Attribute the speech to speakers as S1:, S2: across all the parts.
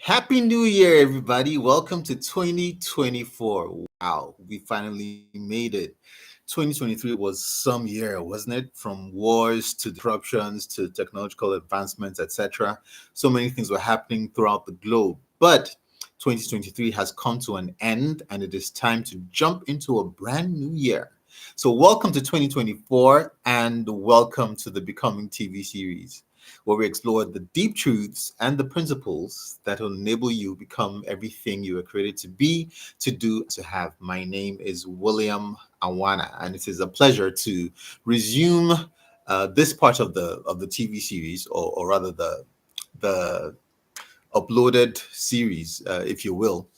S1: Happy New Year, everybody. Welcome to 2024. Wow, we finally made it. 2023 was some year, wasn't it? From wars to disruptions to technological advancements, etc. So many things were happening throughout the globe. But 2023 has come to an end, and it is time to jump into a brand new year. So, welcome to 2024, and welcome to the Becoming TV series where we explore the deep truths and the principles that will enable you become everything you were created to be, to do, to have. My name is William Awana, and it is a pleasure to resume this part of the TV series, or rather the uploaded series, if you will,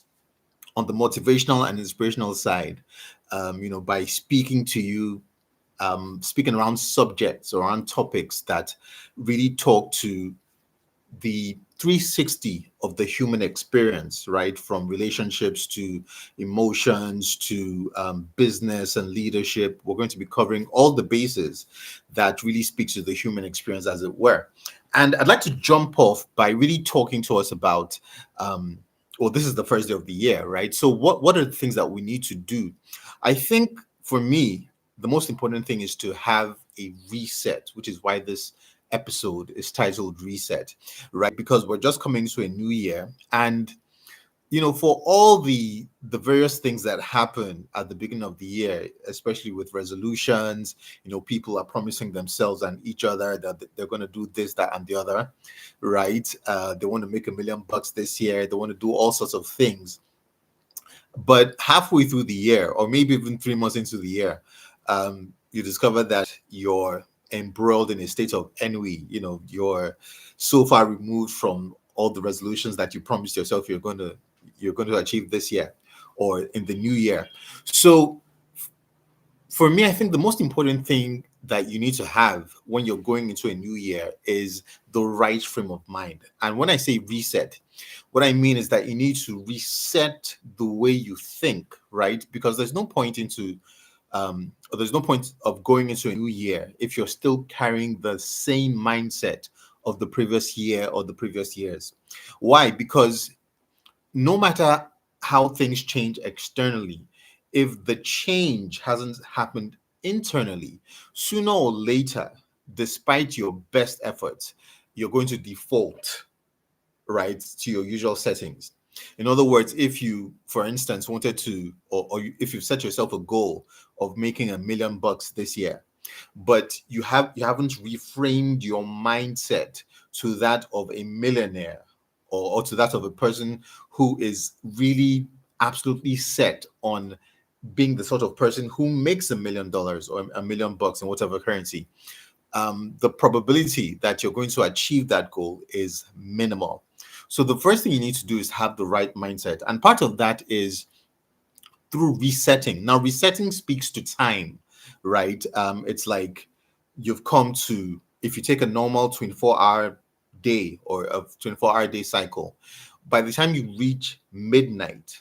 S1: on the motivational and inspirational side. By speaking to you, speaking around subjects, around topics that really talk to the 360 of the human experience, right? From relationships to emotions to business and leadership. We're going to be covering all the bases that really speaks to the human experience, as it were. And I'd like to jump off by really talking to us about. Well, this is the first day of the year, right? So, what are the things that we need to do? I think for me, the most important thing is to have a reset, which is why this episode is titled Reset, right? Because we're just coming to a new year, and for all the various things that happen at the beginning of the year, especially with resolutions, people are promising themselves and each other that they're going to do this, that, and the other, right? They want to make $1 million this year. They want to do all sorts of things, but halfway through the year, or maybe even 3 months into the year, you discover that you're embroiled in a state of ennui. You're so far removed from all the resolutions that you promised yourself you're going to achieve this year or in the new year. So for me, I think the most important thing that you need to have when you're going into a new year is the right frame of mind. And when I say reset, what I mean is that you need to reset the way you think, right? Because there's no point of going into a new year if you're still carrying the same mindset of the previous year or the previous years. Why? Because no matter how things change externally, if the change hasn't happened internally, sooner or later, despite your best efforts, you're going to default, right, to your usual settings. In other words, if you, for instance, wanted to, if you set yourself a goal of making $1 million this year, but you haven't reframed your mindset to that of a millionaire, or to that of a person who is really absolutely set on being the sort of person who makes $1 million or $1 million in whatever currency, the probability that you're going to achieve that goal is minimal. So the first thing you need to do is have the right mindset. And part of that is through resetting. Now, resetting speaks to time, right? It's like you've come to, if you take a normal 24-hour day or a 24-hour day cycle, by the time you reach midnight,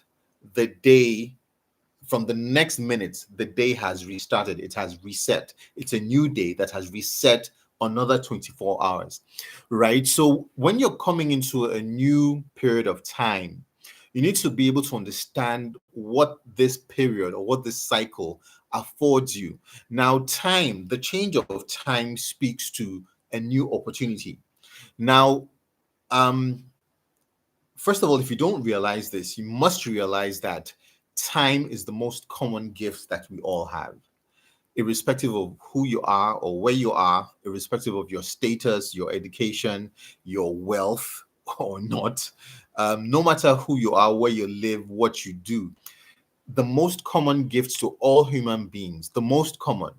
S1: the day from the next minute, the day has restarted. It has reset. It's a new day that has reset another 24 hours, right? So when you're coming into a new period of time, you need to be able to understand what this period or what this cycle affords you. Now, time, the change of time speaks to a new opportunity. Now, um, first of all, if you don't realize this, you must realize that time is the most common gift that we all have, irrespective of who you are or where you are, irrespective of your status, your education, your wealth or not. No matter who you are, where you live, what you do, the most common gift to all human beings, the most common,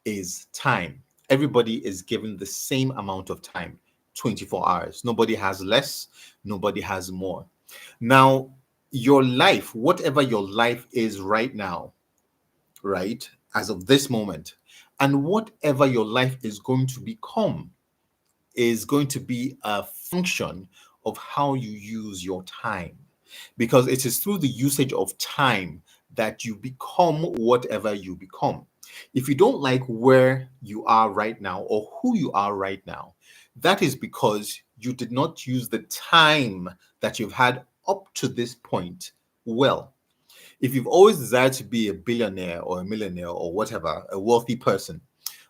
S1: is time. Everybody is given the same amount of time, 24 hours. Nobody has less, nobody has more. Now, your life, whatever your life is right now, right, as of this moment, and whatever your life is going to become, is going to be a function of how you use your time. Because it is through the usage of time that you become whatever you become. If you don't like where you are right now or who you are right now, that is because you did not use the time that you've had up to this point well. If you've always desired to be a billionaire or a millionaire or whatever, a wealthy person,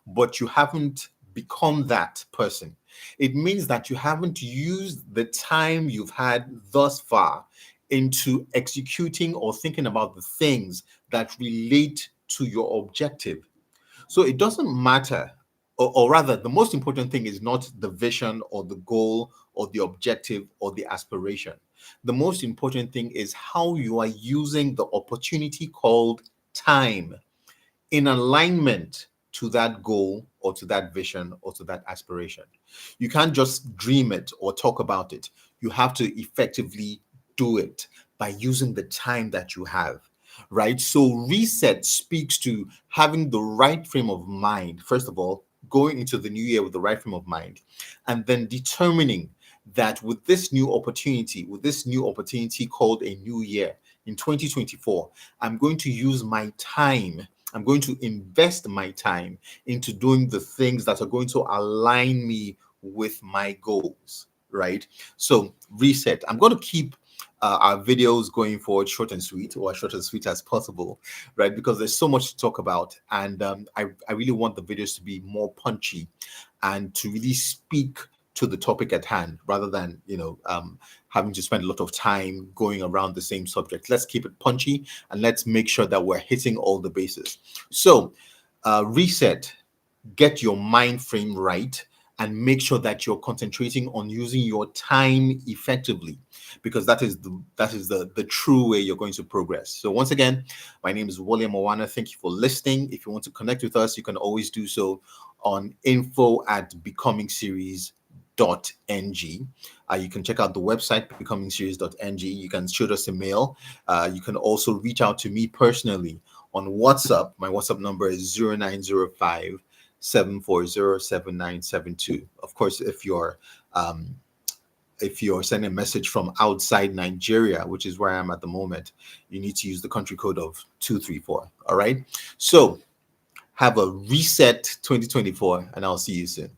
S1: but you haven't become that person, it means that you haven't used the time you've had thus far into executing or thinking about the things that relate to your objective. So it doesn't matter, or rather, the most important thing is not the vision or the goal or the objective or the aspiration. The most important thing is how you are using the opportunity called time in alignment to that goal or to that vision or to that aspiration. You can't just dream it or talk about it. You have to effectively do it by using the time that you have, right? So, reset speaks to having the right frame of mind, first of all, going into the new year with the right frame of mind, and then determining that with this new opportunity called a new year in 2024, I'm going to use my time. I'm going to invest my time into doing the things that are going to align me with my goals, right? So, reset. I'm going to keep our videos going forward short and sweet, or as short and sweet as possible, right? Because there's so much to talk about. And I really want the videos to be more punchy and to really speak to the topic at hand rather than, having to spend a lot of time going around the same subject. Let's keep it punchy and let's make sure that we're hitting all the bases. So, reset, get your mind frame right, and make sure that you're concentrating on using your time effectively, because that is the true way you're going to progress. So once again, my name is William Owana. Thank you for listening. If you want to connect with us, you can always do so on info@becomingseries.ng. You can check out the website becomingseries.ng. You can shoot us a mail. You can also reach out to me personally on WhatsApp. My WhatsApp number is 0905 7407972. Of course, if you're sending a message from outside Nigeria, which is where I am at the moment, you need to use the country code of 234. All right. So have a reset 2024, and I'll see you soon.